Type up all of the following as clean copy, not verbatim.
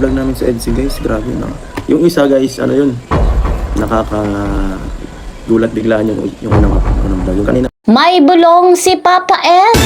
vlog namin sa EDSI guys, grabe na. Yung isa guys, ano yun, nakakagulat biglaan yung unang vlog. Yung kanina. May bulong si Papa Ed.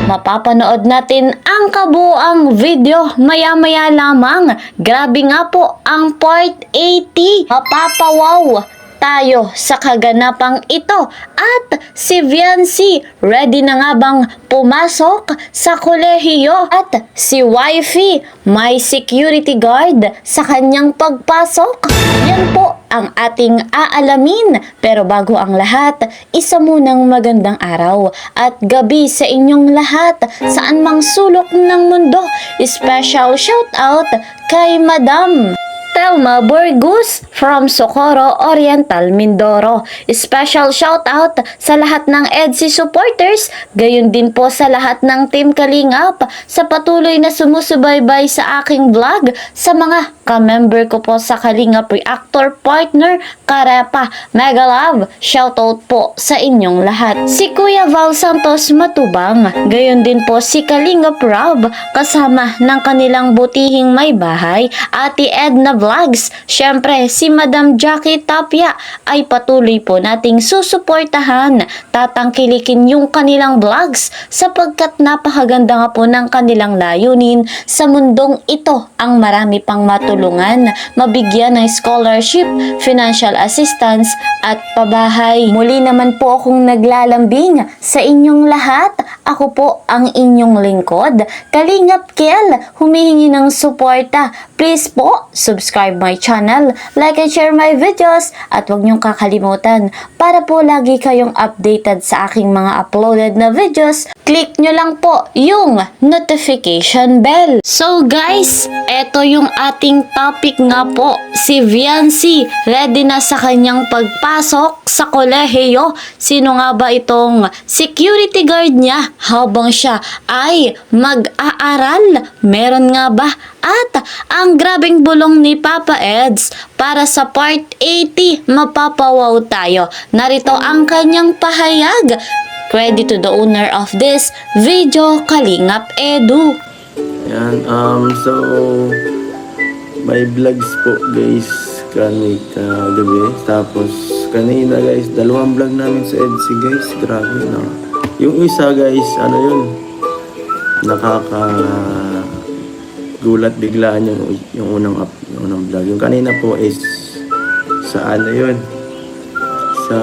Mapapanood natin ang kabuang video maya-maya lamang. Grabe nga po ang part 80. Mapapawaw tayo sa kaganapang ito. At si Viancy, ready na nga bang pumasok sa kolehiyo? At si Wifey, may security guard sa kanyang pagpasok? Yan po ang ating aalamin. Pero bago ang lahat, isa munang magandang araw at gabi sa inyong lahat saan mang sulok ng mundo. Special shout out kay Madam Telma Burgos from Socorro Oriental, Mindoro. Special shout out sa lahat ng EDSI supporters, gayon din po sa lahat ng Team Kalingap sa patuloy na sumusubaybay sa aking vlog, sa mga ka-member ko po sa Kalingap Reactor Partner Karepa. Mega love, shout out po sa inyong lahat. Si Kuya Val Santos Matubang, gayon din po si Kalingap Rob kasama ng kanilang butihing may bahay, Ate Edna Vlogs. Syempre, si Madam Jackie Tapia ay patuloy po nating susuportahan. Tatangkilikin yung kanilang vlogs sapagkat napakaganda nga po ng kanilang layunin sa mundong ito ang marami pang matulungan, mabigyan ng scholarship, financial assistance at pabahay. Muli naman po akong naglalambing sa inyong lahat. Ako po ang inyong lingkod, Kalingap Kel, humihingi ng suporta. Please po, subscribe my channel, like and share my videos, at huwag niyong kakalimutan para po lagi kayong updated sa aking mga uploaded na videos. Click nyo lang po yung notification bell. So guys, eto yung ating topic nga po. Si Viancy, ready na sa kanyang pagpasok sa kolehiyo. Sino nga ba itong security guard niya habang siya ay mag-aaral? Meron nga ba? At ang grabing bulong ni Papa Eds para sa part 80, mapapawaw tayo. Narito ang kanyang pahayag. Credit to the owner of this video, Kalingap Edu. Yan, so, may vlogs po guys kagabi. Tapos, kanina guys, dalawang vlog namin sa EDSI guys, grabe na. Yung isa guys, ano yun, gulat biglaan yung unang vlog. Yung kanina po is sa ano yun, sa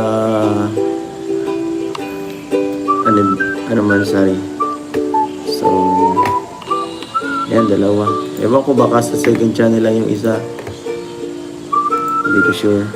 ano man, sorry. So yan, dalawa. Ewan ko, baka sa second channel lang yung isa, hindi ko sure.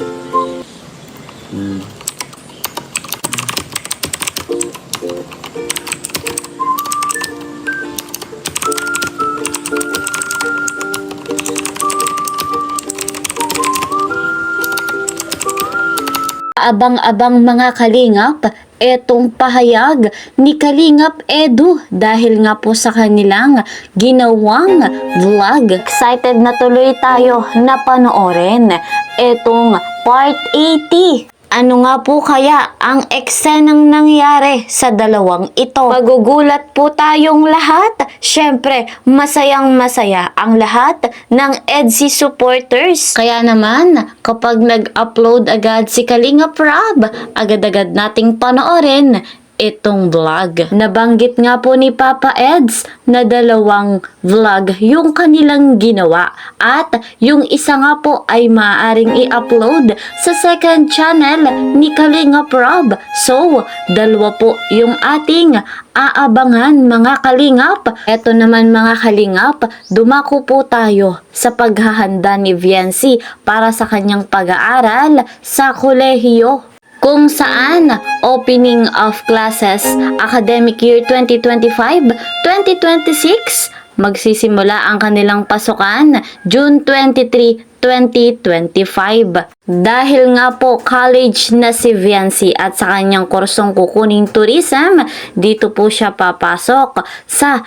Abang-abang mga Kalingap, etong pahayag ni Kalingap Edu dahil nga po sa kanilang ginawang vlog. Excited na tuloy tayo na panoorin etong part 80. Ano nga po kaya ang eksenang nangyari sa dalawang ito? Magugulat po tayong lahat. Syempre, masayang masaya ang lahat ng EDSI supporters. Kaya naman, kapag nag-upload agad si Kalingap Rob, agad-agad nating panoorin itong vlog. Nabanggit nga po ni Papa Eds na dalawang vlog yung kanilang ginawa at yung isa nga po ay maaaring i-upload sa second channel ni Kalingap Rob. So, dalawa po yung ating aabangan mga Kalingap. Eto naman mga Kalingap, dumako po tayo sa paghahanda ni Viancy para sa kanyang pag-aaral sa kolehiyo, kung saan opening of classes academic year 2025-2026 magsisimula ang kanilang pasukan June 23, 2025. Dahil nga po college na si Viancy at sa kanyang kursong kukuning tourism, dito po siya papasok sa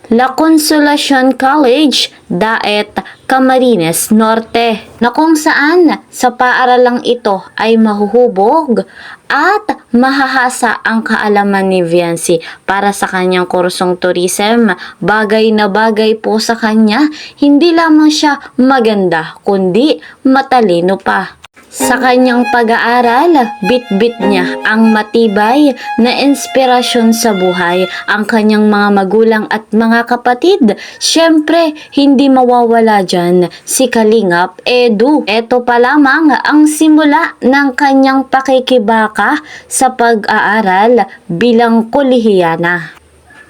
La Consolacion College, Daet, Camarines Norte, na kung saan sa paaralang ito ay mahuhubog at mahahasa ang kaalaman ni Viancy para sa kanyang kursong tourism. Bagay na bagay po sa kanya, hindi lamang siya maganda kundi matalino pa. Sa kanyang pag-aaral, bit-bit niya ang matibay na inspirasyon sa buhay. Ang kanyang mga magulang at mga kapatid, syempre hindi mawawala dyan si Kalingap Edu. Ito pa lamang ang simula ng kanyang pakikibaka sa pag-aaral bilang kolehiyana.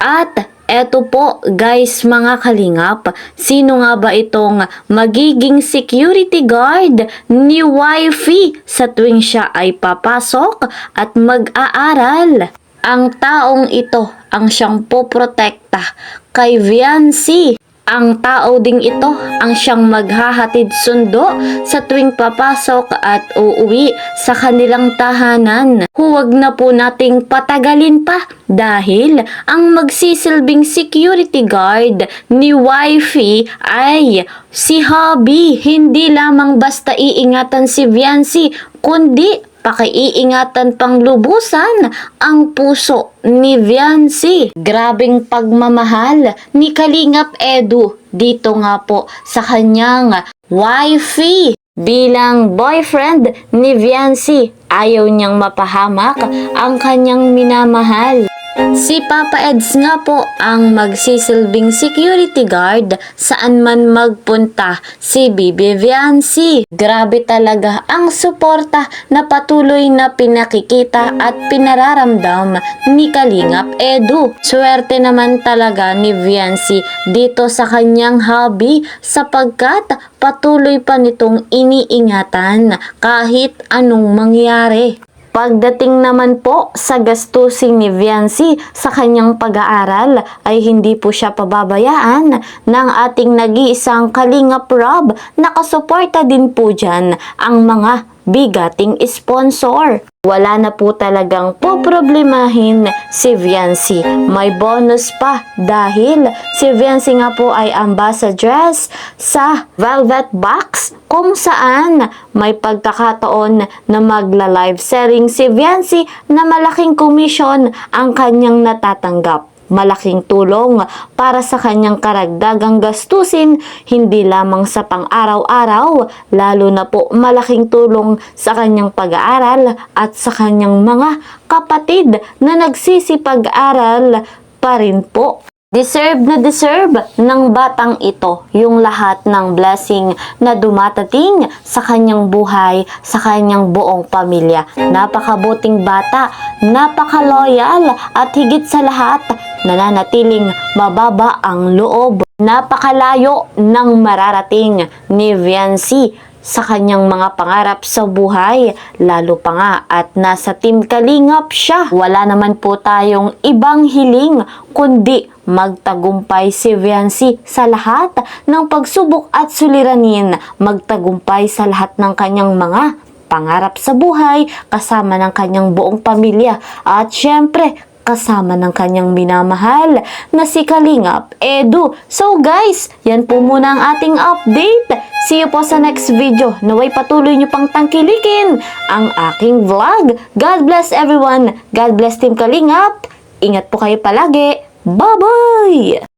At eto po guys mga kalingap, sino nga ba itong magiging security guard ni Wifey sa tuwing siya ay papasok at mag-aaral? Ang taong ito ang siyang poprotekta kay Viancy. Ang tao ding ito ang siyang maghahatid sundo sa tuwing papasok at uuwi sa kanilang tahanan. Huwag na po nating patagalin pa dahil ang magsisilbing security guard ni Wifey ay si Hubby. Hindi lamang basta iingatan si Viancy, kundi pakiiingatan pang lubusan ang puso ni Viancy. Grabing pagmamahal ni Kalingap Edu dito nga po sa kanyang Wifey. Bilang boyfriend ni Viancy, ayaw niyang mapahamak ang kanyang minamahal. Si Papa Eds nga po ang magsisilbing security guard saan man magpunta si Bibi Viancy. Grabe talaga ang suporta na patuloy na pinakikita at pinararamdam ni Kalingap Edu. Swerte naman talaga ni Viancy dito sa kanyang hobby sapagkat patuloy pa nitong iniingatan kahit anong mangyari. Pagdating naman po sa gastusin ni Viancy sa kanyang pag-aaral ay hindi po siya pababayaan ng ating nag-iisang Kalingap Rob. Nakasuporta din po dyan ang mga bigating sponsor. Wala na po talagang poproblemahin si Viancy. May bonus pa dahil si Viancy nga po ay ambassadress sa Velvet Box kung saan may pagkakataon na magla-live selling si Viancy na malaking komisyon ang kanyang natatanggap. Malaking tulong para sa kanyang karagdagang gastusin, hindi lamang sa pang-araw-araw, lalo na po malaking tulong sa kanyang pag-aaral at sa kanyang mga kapatid na nagsisipag-aral pa rin po. Deserve na deserve ng batang ito yung lahat ng blessing na dumatating sa kanyang buhay, sa kanyang buong pamilya. Napakabuting bata, napaka-loyal at higit sa lahat, nananatiling mababa ang loob. Napakalayo ng mararating ni Viancy sa kanyang mga pangarap sa buhay, lalo pa nga at nasa Team Kalingap siya. Wala naman po tayong ibang hiling kundi magtagumpay si Viancy sa lahat ng pagsubok at suliranin, magtagumpay sa lahat ng kanyang mga pangarap sa buhay kasama ng kanyang buong pamilya at syempre kasama ng kanyang minamahal na si Kalingap Edu. So guys, yan po muna ang ating update. See you po sa next video. Naway patuloy nyo pang tangkilikin ang aking vlog. God bless everyone. God bless Team Kalingap. Ingat po kayo palagi. Bye-bye!